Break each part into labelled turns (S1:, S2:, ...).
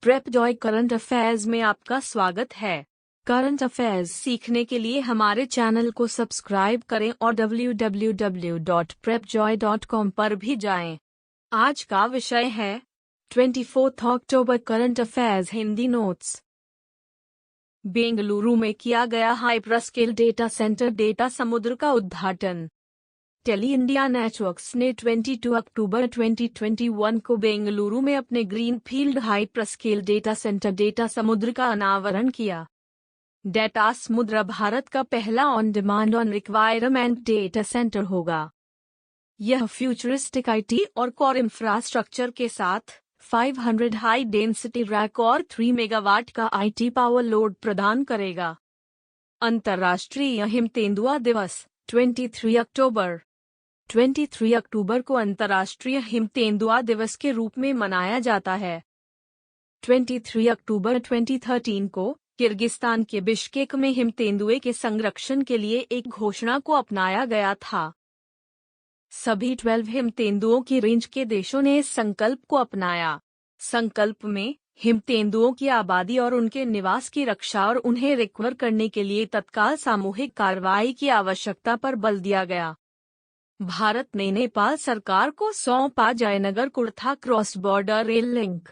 S1: Prep Joy current affairs में आपका स्वागत है। करंट अफेयर्स सीखने के लिए हमारे चैनल को सब्सक्राइब करें और www.prepjoy.com पर भी जाएं। आज का विषय है 24 October current affairs Hindi notes. Bengaluru में किया गया हाइपरस्केल डेटा सेंटर डेटा समुद्र का उद्घाटन। टेली इंडिया नेटवर्क्स ने 22 अक्टूबर 2021 को बेंगलुरु में अपने greenfield hyperscale data centre data समुद्र का अनावरण किया। डेटा समुद्र भारत का पहला on demand on requirement data centre होगा। यह फ्यूचरिस्टिक आईटी और कोर इंफ्रास्ट्रक्चर के साथ 500 हाई डेंसिटी रैक और 3 मेगावाट का आईटी पावर लोड प्रदान करेगा। अंतर्राष्ट्रीय हिम तेंदुआ दिवस 23 अक्टूबर को अंतर्राष्ट्रीय हिम तेंदुआ दिवस के रूप में मनाया जाता है। 23 अक्टूबर 2013 को किर्गिस्तान के बिश्केक में हिम तेंदुए के संरक्षण के लिए एक घोषणा को अपनाया गया था। सभी 12 हिम तेंदुओं की रेंज के देशों ने इस संकल्प को अपनाया। संकल्प में हिम तेंदुओं की आबादी और उनके निवास की रक्षा और उन्हें रिकवर करने के लिए तत्काल सामूहिक कार्रवाई की आवश्यकता पर बल दिया गया। भारत ने नेपाल सरकार को सौंपा Jaynagar Kurtha cross border rail link.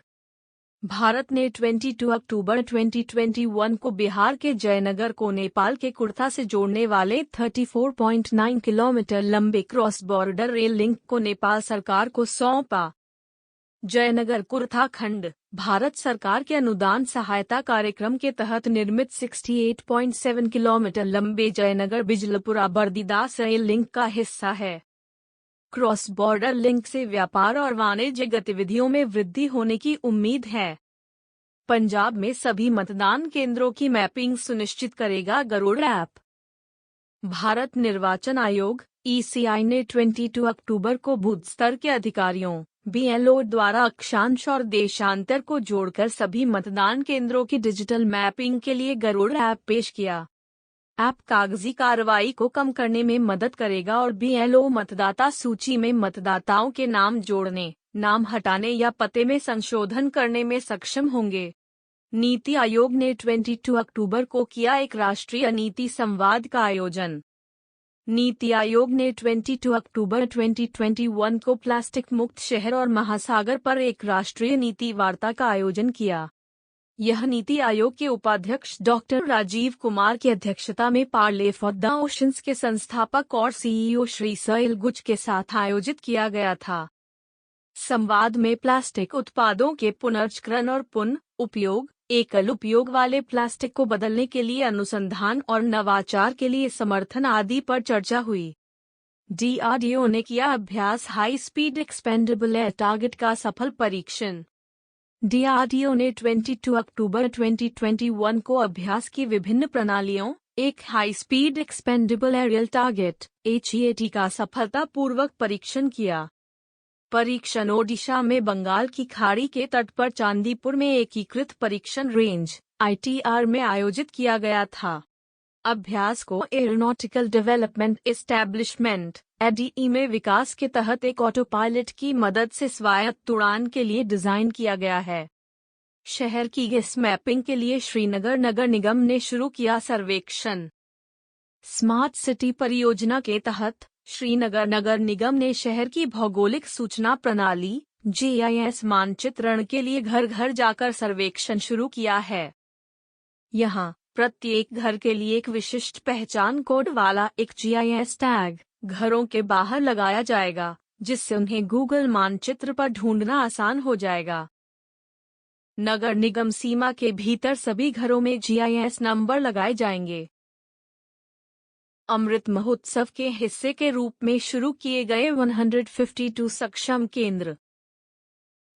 S1: Bharat ने 22 अक्टूबर 2021 को बिहार के जयनगर को नेपाल के कुर्था से जोड़ने वाले 34.9 किलोमीटर लंबे क्रॉस बॉर्डर रेल लिंक को नेपाल सरकार को सौंपा। जयनगर कुर्था खंड भारत सरकार के अनुदान सहायता कार्यक्रम के तहत निर्मित 68.7 किलोमीटर लंबे जयनगर बिजलपुरा बर्दीदास रेल लिंक का हिस्सा है। क्रॉस बॉर्डर लिंक से व्यापार और वाणिज्य गतिविधियों में वृद्धि होने की उम्मीद है। पंजाब में सभी मतदान केंद्रों की मैपिंग सुनिश्चित करेगा गरुड़ ऐप। भारत निर्वाचन आयोग (ECI) ने 22 अक्टूबर को बूथ स्तर के अधिकारियों BLO द्वारा अक्षांश और देशांतर को जोड़कर सभी मतदान केंद्रों की डिजिटल मैपिंग के लिए गरुड़ ऐप पेश किया। ऐप कागजी कार्रवाई को कम करने में मदद करेगा और BLO मतदाता सूची में मतदाताओं के नाम जोड़ने, नाम हटाने या पते में संशोधन करने में सक्षम होंगे। नीति आयोग ने 22 अक्टूबर को किया एक राष्ट्रीय नीति संवाद का आयोजन। नीति आयोग ने 22 अक्टूबर 2021 को प्लास्टिक मुक्त शहर और महासागर पर एक राष्ट्रीय नीति वार्ता का आयोजन किया। यह नीति आयोग के उपाध्यक्ष डॉक्टर राजीव कुमार की अध्यक्षता में पार्ले फॉर द ओशंस के संस्थापक और CEO श्री सैल गुज के साथ आयोजित किया गया था। संवाद में प्लास्टिक उत्पादों के पुनर्चक्रण और पुनः उपयोग, एकल उपयोग वाले प्लास्टिक को बदलने के लिए अनुसंधान और नवाचार के लिए समर्थन आदि पर चर्चा हुई। DRDO ने किया अभ्यास high speed expendable air target का सफल परीक्षण। DRDO ने 22 अक्टूबर 2021 को अभ्यास की विभिन्न प्रणालियों, एक high speed expendable aerial target (HEAT) का सफलतापूर्वक परीक्षण किया। परीक्षण ओडिशा में बंगाल की खाड़ी के तट पर चांदीपुर में एकीकृत परीक्षण रेंज (ITR) में आयोजित किया गया था। अभ्यास को एरोनॉटिकल डेवलपमेंट एस्टैब्लिशमेंट (ADE) में विकास के तहत एक ऑटो पायलट की मदद से स्वायत्त उड़ान के लिए डिजाइन किया गया है। शहर की गैस मैपिंग के लिए श्रीनगर नगर निगम ने शुरू किया सर्वेक्षण। स्मार्ट सिटी परियोजना के तहत श्रीनगर नगर निगम ने शहर की भौगोलिक सूचना प्रणाली GIS मानचित्रण के लिए घर घर जाकर सर्वेक्षण शुरू किया है। यहाँ प्रत्येक घर के लिए एक विशिष्ट पहचान कोड वाला एक GIS टैग घरों के बाहर लगाया जाएगा, जिससे उन्हें गूगल मानचित्र पर ढूंढना आसान हो जाएगा। नगर निगम सीमा के भीतर सभी घरों में GIS नंबर लगाए जाएंगे। अमृत महोत्सव के हिस्से के रूप में शुरू किए गए 152 सक्षम केंद्र।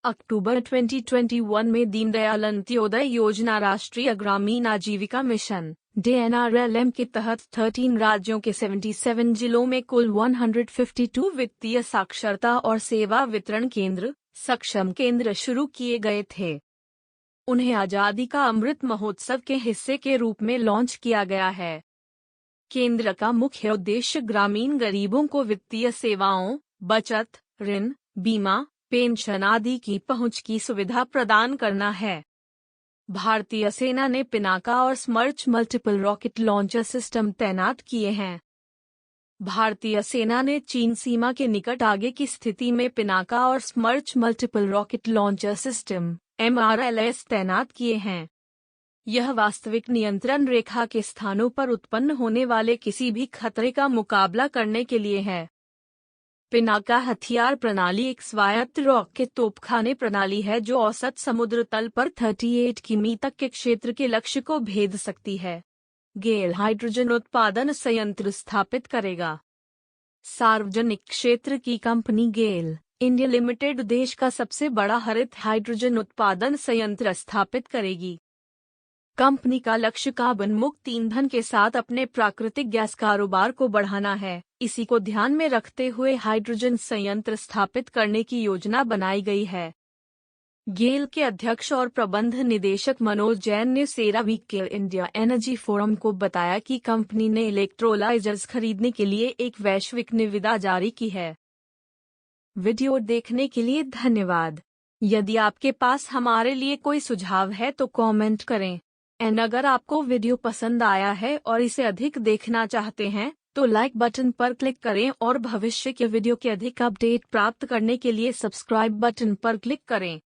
S1: अक्टूबर 2021 में दीनदयाल अंत्योदय योजना राष्ट्रीय ग्रामीण आजीविका मिशन DNRLM के तहत 13 राज्यों के 77 जिलों में कुल 152 वित्तीय साक्षरता और सेवा वितरण केंद्र सक्षम केंद्र शुरू किए गए थे। उन्हें आजादी का अमृत महोत्सव के हिस्से के रूप में लॉन्च किया गया है। केंद्र का मुख्य उद्देश्य ग्रामीण गरीबों को वित्तीय सेवाओं, बचत, ऋण, बीमा, पेंशन आदि की पहुंच की सुविधा प्रदान करना है। भारतीय सेना ने पिनाका और स्मर्च मल्टीपल रॉकेट लॉन्चर सिस्टम तैनात किए हैं। भारतीय सेना ने चीन सीमा के निकट आगे की स्थिति में पिनाका और स्मर्च multiple rocket launcher system (MRLS) तैनात किए हैं। यह वास्तविक नियंत्रण रेखा के स्थानों पर उत्पन्न होने वाले किसी भी खतरे का मुकाबला करने के लिए है। पिनाका हथियार प्रणाली एक स्वायत्त रॉकेट तोपखाने प्रणाली है जो औसत समुद्र तल पर 38 किमी तक के क्षेत्र के लक्ष्य को भेद सकती है। गेल हाइड्रोजन उत्पादन संयंत्र स्थापित करेगा। सार्वजनिक क्षेत्र की कंपनी गेल इंडिया लिमिटेड देश का सबसे बड़ा हरित हाइड्रोजन उत्पादन संयंत्र स्थापित करेगी। कंपनी का लक्ष्य कार्बन मुक्त ईंधन के साथ अपने प्राकृतिक गैस कारोबार को बढ़ाना है। इसी को ध्यान में रखते हुए हाइड्रोजन संयंत्र स्थापित करने की योजना बनाई गई है। गेल के अध्यक्ष और प्रबंध निदेशक मनोज जैन ने सेरावीक गेल इंडिया एनर्जी फोरम को बताया कि कंपनी ने इलेक्ट्रोलाइजर्स खरीदने के लिए एक वैश्विक निविदा जारी की है। वीडियो देखने के लिए धन्यवाद। यदि आपके पास हमारे लिए कोई सुझाव है तो कमेंट करें। अगर आपको वीडियो पसंद आया है और इसे अधिक देखना चाहते हैं तो लाइक बटन पर क्लिक करें और भविष्य के वीडियो के अधिक अपडेट प्राप्त करने के लिए सब्सक्राइब बटन पर क्लिक करें।